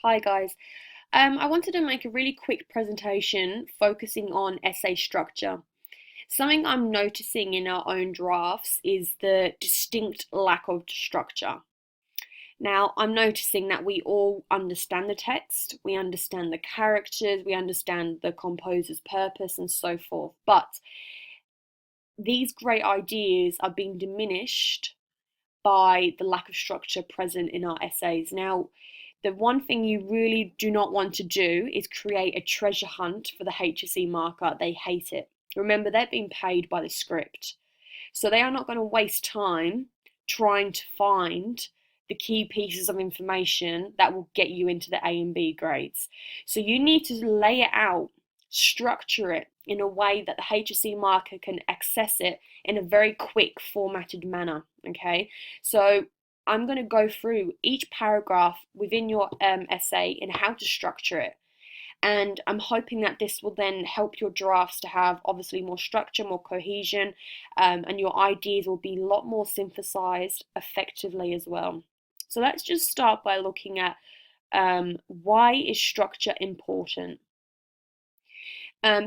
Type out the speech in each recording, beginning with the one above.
Hi guys. I wanted to make a really quick presentation focusing on essay structure. Something I'm noticing in our own drafts is the distinct lack of structure. Now, I'm noticing that we all understand the text, we understand the characters, we understand the composer's purpose and so forth, but these great ideas are being diminished by the lack of structure present in our essays. Now, the one thing you really do not want to do is create a treasure hunt for the HSE marker. They hate it. Remember, they're being paid by the script. So they are not going to waste time trying to find the key pieces of information that will get you into the A and B grades. So you need to lay it out, structure it in a way that the HSE marker can access it in a very quick formatted manner. Okay, so I'm going to go through each paragraph within your essay and how to structure it. And I'm hoping that this will then help your drafts to have obviously more structure, more cohesion, and your ideas will be a lot more synthesized effectively as well. So let's just start by looking at why is structure important?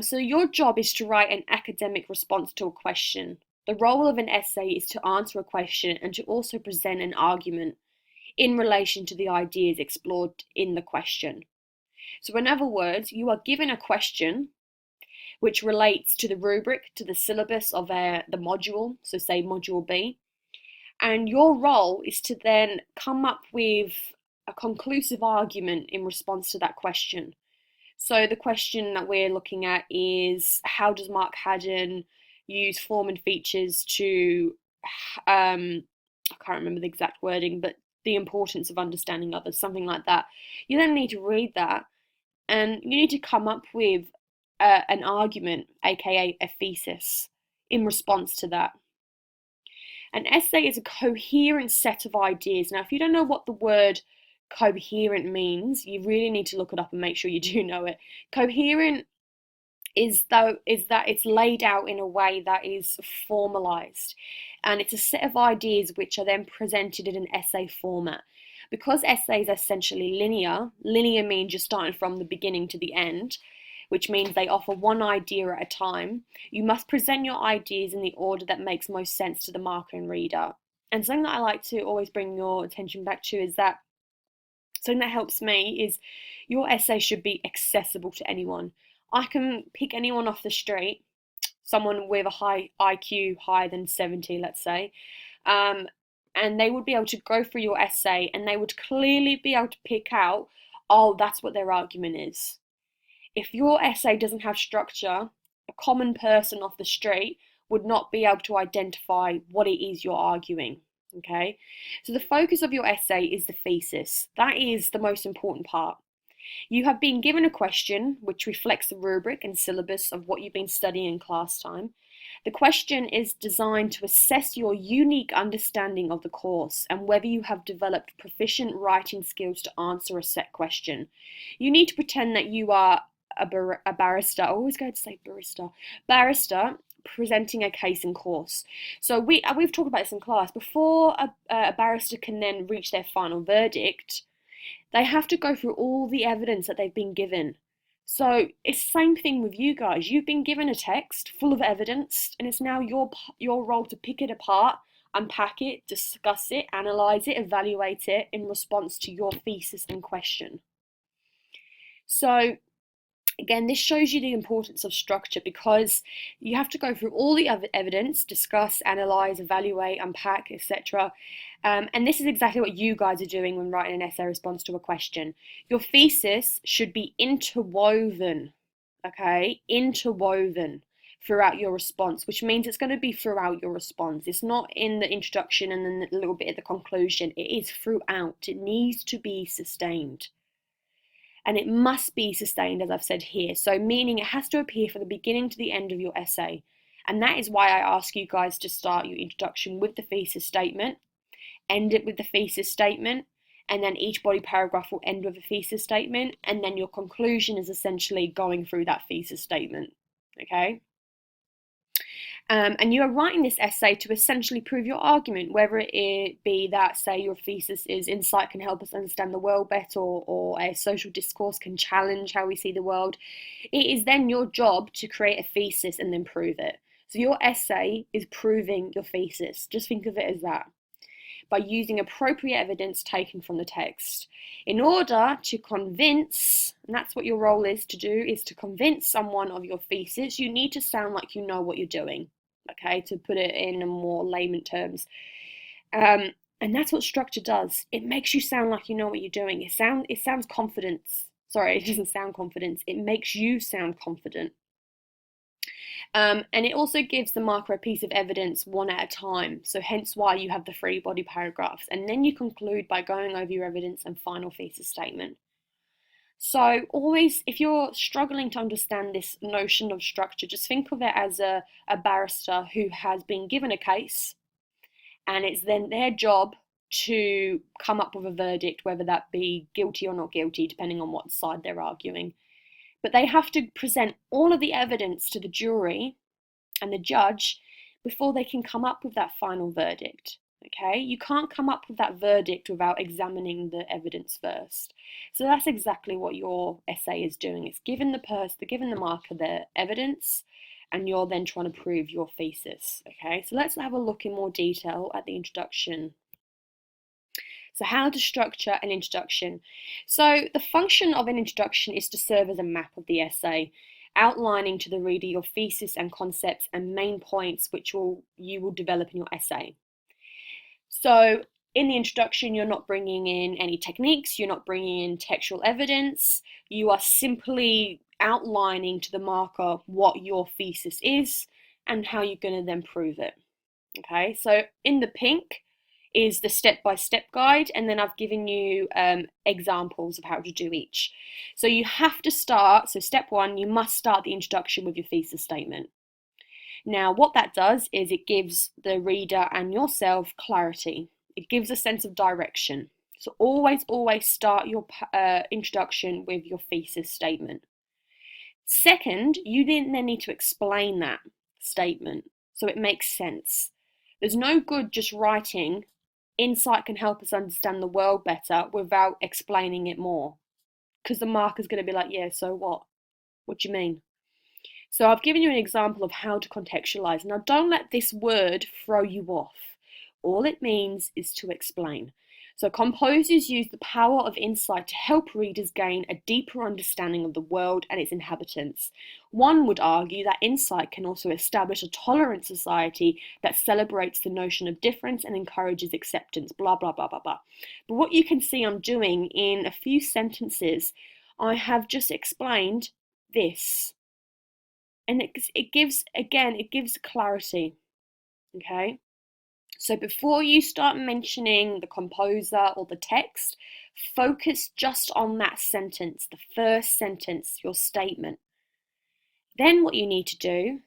So your job is to write an academic response to a question. The role of an essay is to answer a question and to also present an argument in relation to the ideas explored in the question. So in other words, you are given a question which relates to the rubric, to the syllabus of the module, so say module B, and your role is to then come up with a conclusive argument in response to that question. So the question that we're looking at is, how does Mark Haddon use form and features to, I can't remember the exact wording, but the importance of understanding others, something like that. You then need to read that and you need to come up with an argument, aka a thesis, in response to that. An essay is a coherent set of ideas. Now, if you don't know what the word coherent means, you really need to look it up and make sure you do know it. Coherent is that it's laid out in a way that is formalized, and it's a set of ideas which are then presented in an essay format. Because essays are essentially linear means you're starting from the beginning to the end, which means they offer one idea at a time. You must present your ideas in the order that makes most sense to the marker and reader. And something that I like to always bring your attention back to is that something that helps me is your essay should be accessible to anyone. I can pick anyone off the street, someone with a high IQ higher than 70, let's say, and they would be able to go through your essay and they would clearly be able to pick out, oh, that's what their argument is. If your essay doesn't have structure, a common person off the street would not be able to identify what it is you're arguing. Okay, so the focus of your essay is the thesis. That is the most important part. You have been given a question which reflects the rubric and syllabus of what you've been studying in class time. The question is designed to assess your unique understanding of the course and whether you have developed proficient writing skills to answer a set question. You need to pretend that you are a barrister. I always go to say barrister presenting a case in course. So we've talked about this in class. Before a barrister can then reach their final verdict, they have to go through all the evidence that they've been given. So it's the same thing with you guys. You've been given a text full of evidence, and it's now your role to pick it apart, unpack it, discuss it, analyze it, evaluate it in response to your thesis and question. So again, this shows you the importance of structure because you have to go through all the other evidence, discuss, analyze, evaluate, unpack, etc. And this is exactly what you guys are doing when writing an essay response to a question. Your thesis should be interwoven, okay? Interwoven throughout your response, which means it's going to be throughout your response. It's not in the introduction and then a little bit at the conclusion. It is throughout. It needs to be sustained. And it must be sustained, as I've said here. So meaning it has to appear from the beginning to the end of your essay. And that is why I ask you guys to start your introduction with the thesis statement, end it with the thesis statement, and then each body paragraph will end with a thesis statement, and then your conclusion is essentially going through that thesis statement, okay? And you are writing this essay to essentially prove your argument, whether it be that, say, your thesis is insight can help us understand the world better, or a social discourse can challenge how we see the world. It is then your job to create a thesis and then prove it. So your essay is proving your thesis. Just think of it as that, by using appropriate evidence taken from the text. In order to convince, and that's what your role is to do, is to convince someone of your thesis, you need to sound like you know what you're doing, okay, to put it in a more layman terms. And that's what structure does. It makes you sound like you know what you're doing. It sounds confidence. Sorry, it doesn't sound confidence. It makes you sound confident. And it also gives the marker a piece of evidence one at a time, so hence why you have the 3 body paragraphs, and then you conclude by going over your evidence and final thesis statement. So always, if you're struggling to understand this notion of structure, just think of it as a barrister who has been given a case, and it's then their job to come up with a verdict, whether that be guilty or not guilty, depending on what side they're arguing. But they have to present all of the evidence to the jury and the judge before they can come up with that final verdict. Okay, you can't come up with that verdict without examining the evidence first. So that's exactly what your essay is doing. It's giving the marker the evidence, and you're then trying to prove your thesis. Okay, so let's have a look in more detail at the introduction. So how to structure an introduction. So the function of an introduction is to serve as a map of the essay, outlining to the reader your thesis and concepts and main points which you will develop in your essay. So in the introduction, you're not bringing in any techniques, you're not bringing in textual evidence, you are simply outlining to the marker what your thesis is and how you're going to then prove it. Okay, so in the pink is the step-by-step guide, and then I've given you examples of how to do each. So you have to start, so step 1, you must start the introduction with your thesis statement. Now what that does is it gives the reader and yourself clarity. It gives a sense of direction. So always start your introduction with your thesis statement. Second, you then need to explain that statement so it makes sense. There's no good just writing insight can help us understand the world better without explaining it more, because the marker's going to be like, yeah, so what? What do you mean? So I've given you an example of how to contextualize. Now don't let this word throw you off. All it means is to explain. So composers use the power of insight to help readers gain a deeper understanding of the world and its inhabitants. One would argue that insight can also establish a tolerant society that celebrates the notion of difference and encourages acceptance, blah, blah, blah, blah, blah. But what you can see I'm doing in a few sentences, I have just explained this. And it gives clarity, okay? So before you start mentioning the composer or the text, focus just on that sentence, the first sentence, your statement. Then what you need to do,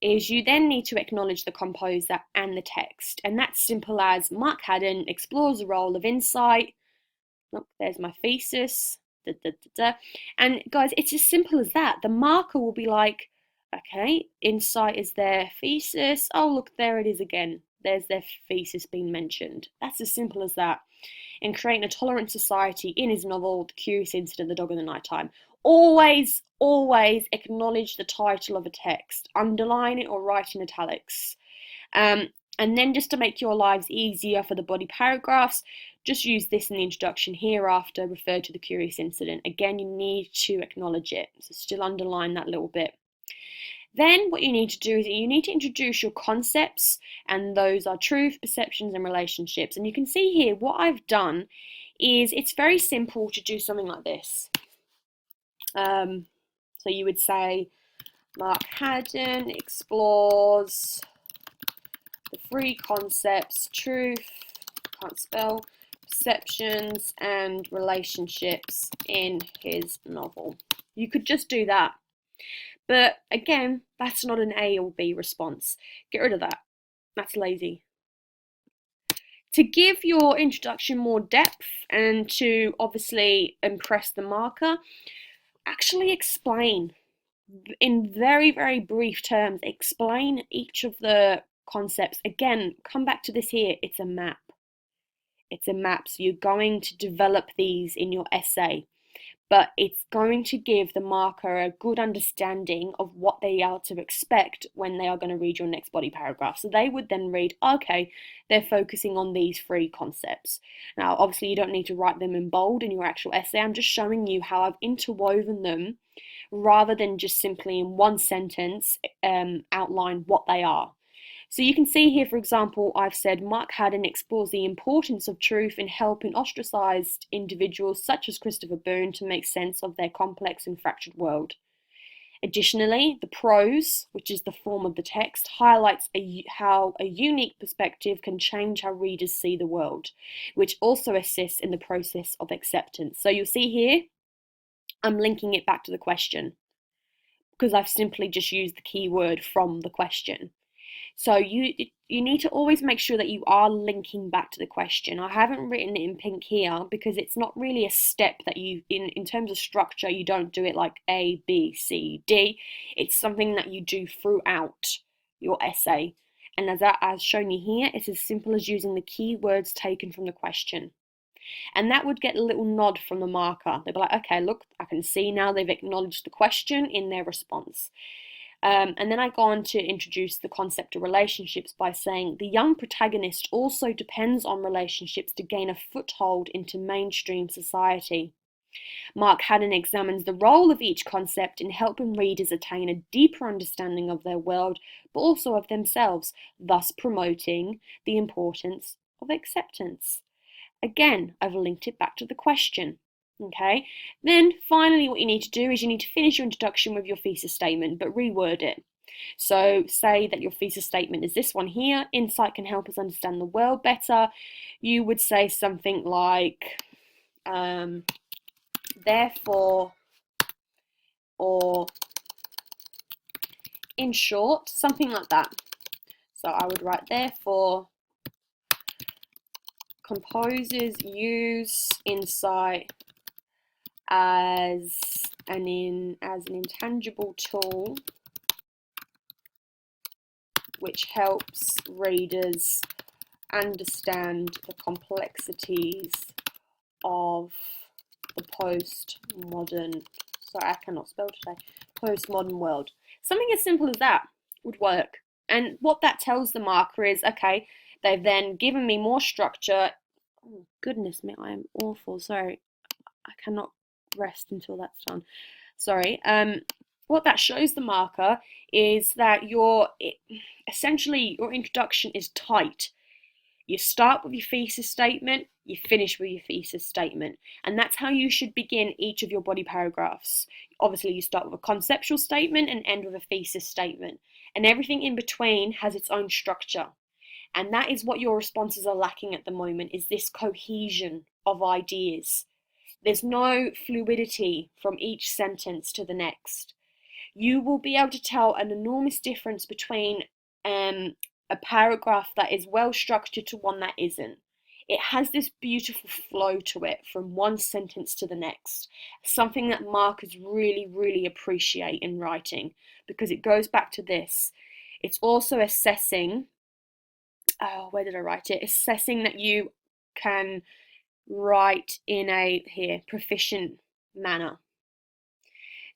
is you then need to acknowledge the composer and the text. And that's simple as Mark Haddon explores the role of insight. Look, there's my thesis. Da, da, da, da. And guys, it's as simple as that. The marker will be like, okay, insight is their thesis. Oh, look, there it is again. There's their thesis being mentioned. That's as simple as that. In creating a tolerant society in his novel, The Curious Incident, The Dog in the Nighttime, always acknowledge the title of a text. Underline it or write in italics. And then just to make your lives easier for the body paragraphs, just use this in the introduction. Hereafter, refer to the curious incident. Again, you need to acknowledge it. So still underline that little bit. Then what you need to do is you need to introduce your concepts, and those are truth, perceptions, and relationships. And you can see here what I've done is it's very simple to do something like this. So you would say, Mark Haddon explores the 3 concepts, truth, can't spell, perceptions, and relationships in his novel. You could just do that. But again, that's not an A or B response. Get rid of that. That's lazy. To give your introduction more depth and to obviously impress the marker, actually explain. in very, very brief terms, explain each of the concepts. Again, come back to this here, it's a map. It's a map, so you're going to develop these in your essay, but it's going to give the marker a good understanding of what they are to expect when they are going to read your next body paragraph. So they would then read, okay, they're focusing on these three concepts. Now, obviously, you don't need to write them in bold in your actual essay. I'm just showing you how I've interwoven them rather than just simply in one sentence outline what they are. So you can see here, for example, I've said Mark Haddon explores the importance of truth in helping ostracized individuals such as Christopher Boone to make sense of their complex and fractured world. Additionally, the prose, which is the form of the text, highlights how a unique perspective can change how readers see the world, which also assists in the process of acceptance. So you'll see here, I'm linking it back to the question because I've simply just used the keyword from the question. So you need to always make sure that you are linking back to the question. I haven't written it in pink here because it's not really a step that you, in terms of structure, you don't do it like A, B, C, D. It's something that you do throughout your essay. And as shown you here, it's as simple as using the keywords taken from the question. And that would get a little nod from the marker. They'd be like, okay, look, I can see now they've acknowledged the question in their response. And then I go on to introduce the concept of relationships by saying the young protagonist also depends on relationships to gain a foothold into mainstream society. Mark Haddon examines the role of each concept in helping readers attain a deeper understanding of their world, but also of themselves, thus promoting the importance of acceptance. Again, I've linked it back to the question. Okay, then finally what you need to do is you need to finish your introduction with your thesis statement, but reword it. So say that your thesis statement is this one here, insight can help us understand the world better. You would say something like, therefore, or in short, something like that. So I would write, therefore, composers use insight as an intangible tool which helps readers understand the complexities of the postmodern, sorry, I cannot spell today, postmodern world. Something as simple as that would work. And what that tells the marker is, okay, they've then given me more structure. Oh, goodness me, I am awful, sorry. I cannot rest until that's done. Sorry. What that shows the marker is that essentially your introduction is tight. You start with your thesis statement, you finish with your thesis statement, and that's how you should begin each of your body paragraphs. Obviously, you start with a conceptual statement and end with a thesis statement, and everything in between has its own structure. And that is what your responses are lacking at the moment, is this cohesion of ideas. There's no fluidity from each sentence to the next. You will be able to tell an enormous difference between a paragraph that is well structured to one that isn't. It has this beautiful flow to it from one sentence to the next, something that markers really, really appreciate in writing, because it goes back to this. It's also assessing, where did I write it? Assessing that you can write in a proficient manner.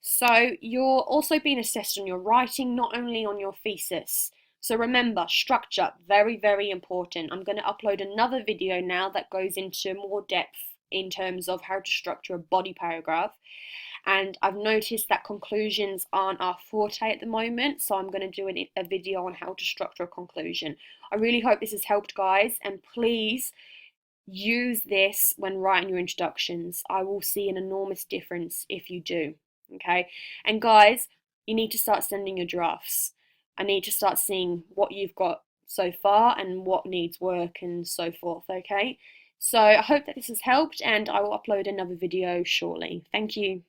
So you're also being assessed on your writing, not only on your thesis. So remember, structure, very, very important. I'm going to upload another video now that goes into more depth in terms of how to structure a body paragraph. And I've noticed that conclusions aren't our forte at the moment, so I'm going to do a video on how to structure a conclusion. I really hope this has helped, guys, and please use this when writing your introductions. I will see an enormous difference if you do. Okay, and guys, you need to start sending your drafts. I need to start seeing what you've got so far and what needs work and so forth. Okay, so I hope that this has helped, and I will upload another video shortly. Thank you.